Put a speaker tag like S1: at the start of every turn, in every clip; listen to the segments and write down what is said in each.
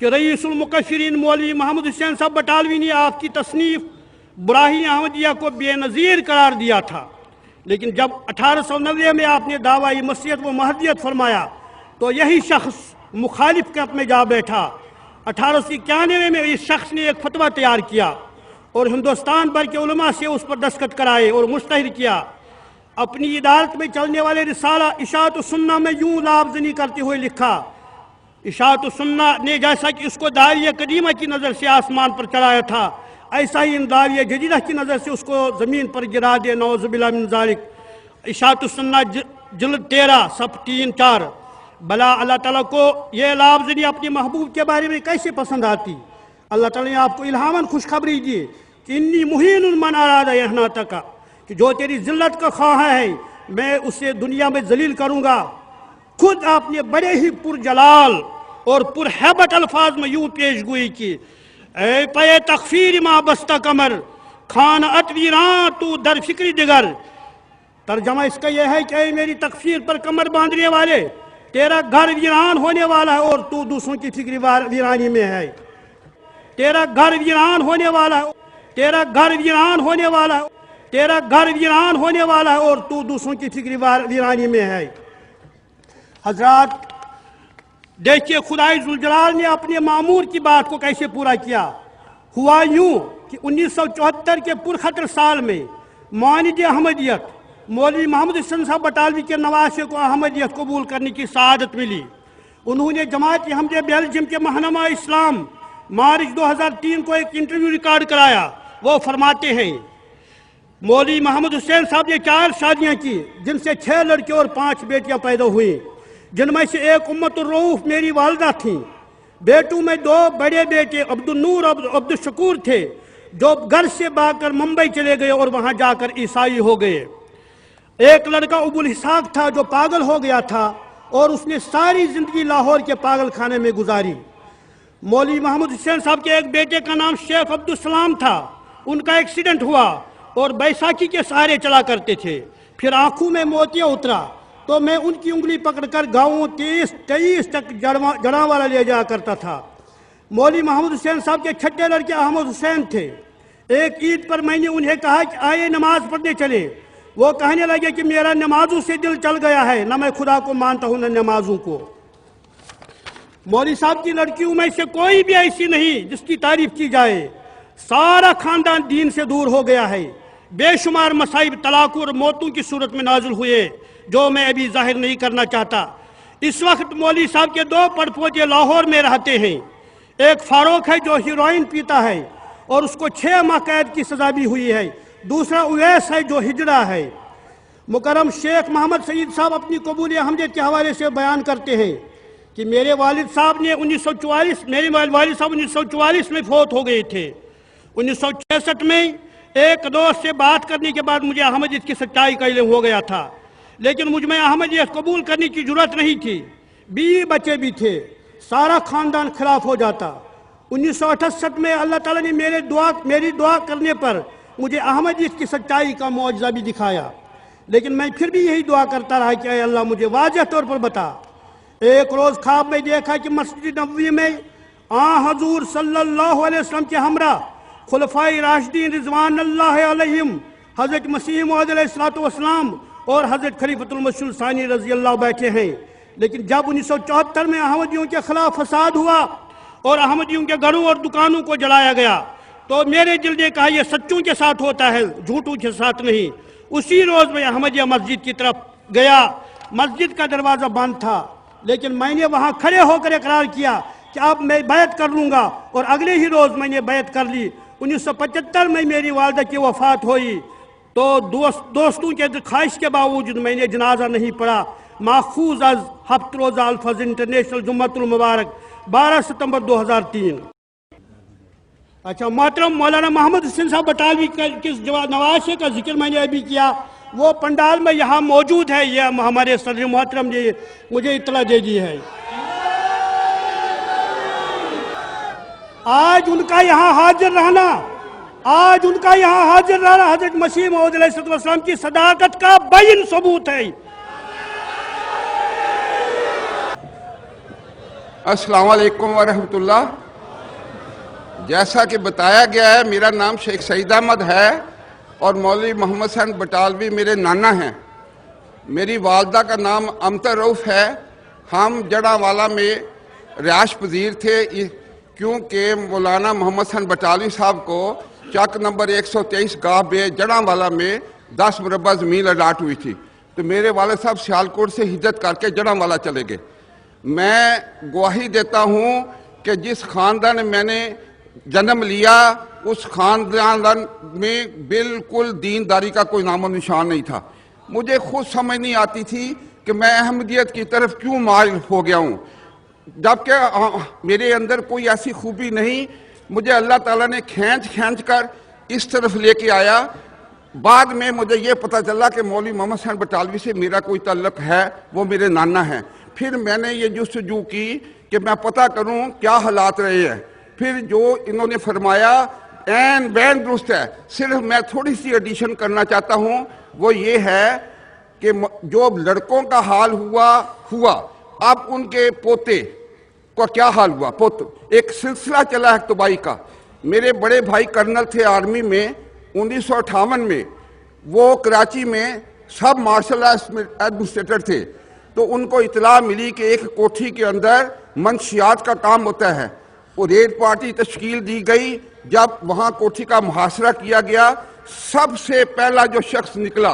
S1: کہ رئیس المقشرین مولوی محمد حسین صاحب بٹالوی نے آپ کی تصنیف براہی احمدیہ کو بے نظیر قرار دیا تھا، لیکن جب 1890 میں آپ نے دعوی مسیحیت و مہدیت فرمایا تو یہی شخص مخالف کیمپ میں جا بیٹھا۔ 1891 میں اس شخص نے ایک فتویٰ تیار کیا اور ہندوستان بھر کے علماء سے اس پر دستخط کرائے اور مشتہر کیا۔ اپنی ادارت میں چلنے والے رسالہ اشاعت السنہ میں یوں لابزنی کرتے ہوئے لکھا، اشاعت السنہ نے جیسا کہ اس کو داعیہ قدیمہ کی نظر سے آسمان پر چڑھایا تھا، ایسا ہی ان داعیہ جدیدہ کی نظر سے اس کو زمین پر گرا دے، نعوذ باللہ من ذالک۔ اشاعت السنہ جلد 13 صفحہ 3-4۔ بلا اللہ تعالیٰ کو یہ لابزنی اپنے محبوب کے بارے میں کیسے پسند آتی؟ اللہ تعالیٰ نے آپ کو الہاماً خوشخبری دی کہ انی مہین من اراد احناطک، کہ جو تیری ذلت کا خواہاں ہے میں اسے دنیا میں ذلیل کروں گا۔ خود آپ نے بڑے ہی پرجلال اور پرہیبت الفاظ میں یوں پیش گوئی کی، اے پے تغفیر ما بستہ کمر خان ات ویران تو در فکری دگر۔ ترجمہ اس کا یہ ہے کہ اے میری تکفیر پر کمر باندھنے والے، تیرا گھر ویران ہونے والا ہے اور تو دوسروں کی فکری ویرانی میں ہے۔ تیرا گھر ویران ہونے والا ہے، تیرا گھر ویران ہونے والا ہے، تیرا گھر ویران ہونے والا ہے اور تو دوسروں کی فکری ویرانی میں ہے۔ حضرات دیکھیے خدائے ذوالجلال نے اپنے معمور کی بات کو کیسے پورا کیا۔ ہوا یوں کہ 1974 کے پرخطر سال میں معاند احمدیت مولوی محمد حسین صاحب بٹالوی کے نواسے کو احمدیت قبول کرنے کی سعادت ملی۔ انہوں نے جماعت احمدیہ بیلجیم کے ماہنامہ اسلام مارچ 2003 کو ایک انٹرویو ریکارڈ کرایا۔ وہ فرماتے ہیں مولوی محمد حسین صاحب نے 4 شادیاں کی، جن سے 6 لڑکے اور 5 بیٹیاں پیدا ہوئیں، جن میں سے ایک امت الرؤوف میری والدہ تھیں۔ بیٹوں میں 2 بڑے بیٹے عبد النور اور عبد الشکور تھے، جو گھر سے بھاگ کر ممبئی چلے گئے اور وہاں جا کر عیسائی ہو گئے۔ ایک لڑکا ابو الحساق تھا جو پاگل ہو گیا تھا اور اس نے ساری زندگی لاہور کے پاگل خانے میں گزاری۔ مولوی محمد حسین صاحب کے ایک بیٹے کا نام شیخ عبدالسلام تھا، ان کا ایکسیڈنٹ ہوا اور بیساکھی کے سہارے چلا کرتے تھے۔ پھر آنکھوں میں موتیاں اترا تو میں ان کی انگلی پکڑ کر گاؤں 23 تک جڑاں والا لے جایا کرتا تھا۔ مولوی محمد حسین صاحب کے چھٹے لڑکے احمد حسین تھے۔ ایک عید پر میں نے انہیں کہا کہ آئے نماز پڑھنے چلے۔ وہ کہنے لگے کہ میرا نمازوں سے دل چل گیا ہے، نہ میں خدا کو مانتا ہوں نہ نمازوں کو۔ مولوی صاحب کی لڑکیوں میں سے کوئی بھی ایسی نہیں جس کی تعریف کی جائے۔ سارا خاندان دین سے دور ہو گیا ہے۔ بے شمار مصائب طلاقوں اور موتوں کی صورت میں نازل ہوئے، جو میں ابھی ظاہر نہیں کرنا چاہتا۔ اس وقت مولوی صاحب کے 2 پڑپوتے لاہور میں رہتے ہیں۔ ایک فاروق ہے جو ہیروئن پیتا ہے اور اس کو 6 ماہ قید کی سزا بھی ہوئی ہے۔ دوسرا اویس ہے جو ہجڑا ہے۔ مکرم شیخ محمد سعید صاحب اپنی قبول احمدیت کے حوالے سے بیان کرتے ہیں کہ میرے والد صاحب نے 1944 میں فوت ہو گئے تھے۔ 1966 میں ایک دوست سے بات کرنے کے بعد مجھے احمدیت کی سچائی کا علم ہو گیا تھا، لیکن مجھ میں احمدیت قبول کرنے کی جرات نہیں تھی۔ 20 بچے بھی تھے، سارا خاندان خلاف ہو جاتا۔ 1968 میں اللہ تعالیٰ نے میری دعا کرنے پر مجھے احمدیت کی سچائی کا معجزہ بھی دکھایا، لیکن میں پھر بھی یہی دعا کرتا رہا کہ اے اللہ مجھے واضح طور پر بتا۔ ایک روز خواب میں دیکھا کہ مسجد نبوی میں حضور صلی اللہ علیہ وسلم کے ہمراہ خلفائے راشدین رضوان اللہ علیہم، حضرت مسیح موعود علیہ السلام اور حضرت خلیفۃ المسیح ثانی رضی اللہ بیٹھے ہیں۔ لیکن جب 1974 میں احمدیوں کے خلاف فساد ہوا اور احمدیوں کے گھروں اور دکانوں کو جلایا گیا تو میرے دل نے کہا یہ سچوں کے ساتھ ہوتا ہے، جھوٹوں کے ساتھ نہیں۔ اسی روز میں احمدیہ مسجد کی طرف گیا۔ مسجد کا دروازہ بند تھا، لیکن میں نے وہاں کھڑے ہو کر اقرار کیا کہ اب میں بیعت کر لوں گا، اور اگلے ہی روز میں نے بیعت کر لی۔ 1975 میں میری والدہ کی وفات ہوئی تو دوستوں کے خواہش کے باوجود میں نے جنازہ نہیں پڑھا، ماخوذ از 7 روزہ الفضل انٹرنیشنل جمعۃ المبارک 12 ستمبر 2003۔ اچھا محترم مولانا محمد حسین صاحب بٹالوی کے نواسے کا ذکر میں نے ابھی کیا، وہ پنڈال میں یہاں موجود ہے، یہ ہمارے صدر محترم نے مجھے اطلاع دے دی ہے۔ آج ان کا یہاں حاضر رہنا حضرت مسیح موعود علیہ السلام کی صداقت کا بین ثبوت ہے۔
S2: السلام علیکم ورحمۃ اللہ۔ جیسا کہ بتایا گیا ہے، میرا نام شیخ سعید احمد ہے اور مولوی محمد حسین بٹالوی میرے نانا ہیں۔ میری والدہ کا نام امتر رؤف ہے۔ ہم جڑاں والا میں رہائش پذیر تھے کیونکہ مولانا محمد حسین بٹالوی صاحب کو چک نمبر 123 گاہ بے جڑاں والا میں 10 مربع زمین الاٹ ہوئی تھی، تو میرے والد صاحب سیالکوٹ سے ہجرت کر کے جڑاں والا چلے گئے۔ میں گواہی دیتا ہوں کہ جس خاندان میں میں نے جنم لیا اس خاندان میں بالکل دینداری کا کوئی نام و نشان نہیں تھا۔ مجھے خود سمجھ نہیں آتی تھی کہ میں احمدیت کی طرف کیوں مائل ہو گیا ہوں، جبکہ میرے اندر کوئی ایسی خوبی نہیں۔ مجھے اللہ تعالیٰ نے کھینچ کر اس طرف لے کے آیا۔ بعد میں مجھے یہ پتہ چلا کہ مولوی محمد حسین بٹالوی سے میرا کوئی تعلق ہے، وہ میرے نانا ہیں۔ پھر میں نے یہ جستجو کی کہ میں پتہ کروں کیا حالات رہے ہیں۔ پھر جو انہوں نے فرمایا عین بین درست ہے، صرف میں تھوڑی سی ایڈیشن کرنا چاہتا ہوں، وہ یہ ہے کہ جو لڑکوں کا حال ہوا اب ان کے پوتے کا کیا حال ہوا۔ ایک سلسلہ چلا ہے تباہی کا۔ میرے بڑے بھائی کرنل تھے آرمی میں 1958 میں، وہ کراچی میں سب مارشل ایڈمنسٹریٹر تھے، تو ان کو اطلاع ملی کہ ایک کوٹھی کے اندر منشیات کا کام ہوتا ہے۔ وہ ریڈ پارٹی تشکیل دی گئی۔ جب وہاں کوٹھی کا محاصرہ کیا گیا، سب سے پہلا جو شخص نکلا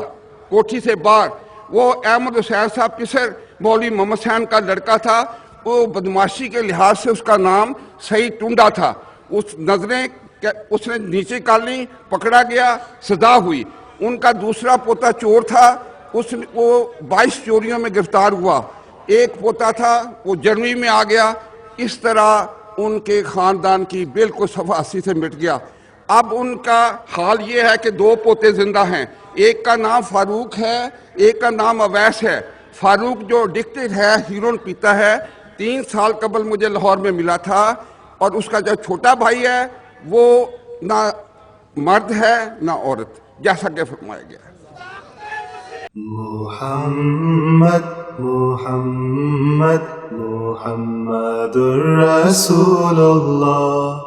S2: کوٹھی سے باہر وہ احمد حسین صاحب پسر مولوی محمد حسین کا لڑکا تھا۔ وہ بدماشی کے لحاظ سے اس کا نام سعید ٹنڈا تھا۔ اس نے نیچے کر لی، پکڑا گیا، سزا ہوئی۔ ان کا دوسرا پوتا چور تھا، وہ 22 چوریوں میں گرفتار ہوا۔ ایک پوتا تھا وہ جرمنی میں آ گیا۔ اس طرح ان کے خاندان کی بالکل صفحاسی سے مٹ گیا۔ اب ان کا حال یہ ہے کہ 2 پوتے زندہ ہیں، ایک کا نام فاروق ہے، ایک کا نام اویس ہے۔ فاروق جو ایڈکٹڈ ہے، ہیروئن پیتا ہے، 3 سال قبل مجھے لاہور میں ملا تھا، اور اس کا جو چھوٹا بھائی ہے وہ نہ مرد ہے نہ عورت، جیسا کہ فرمایا گیا ہے۔
S3: محمد محمد محمد رسول اللہ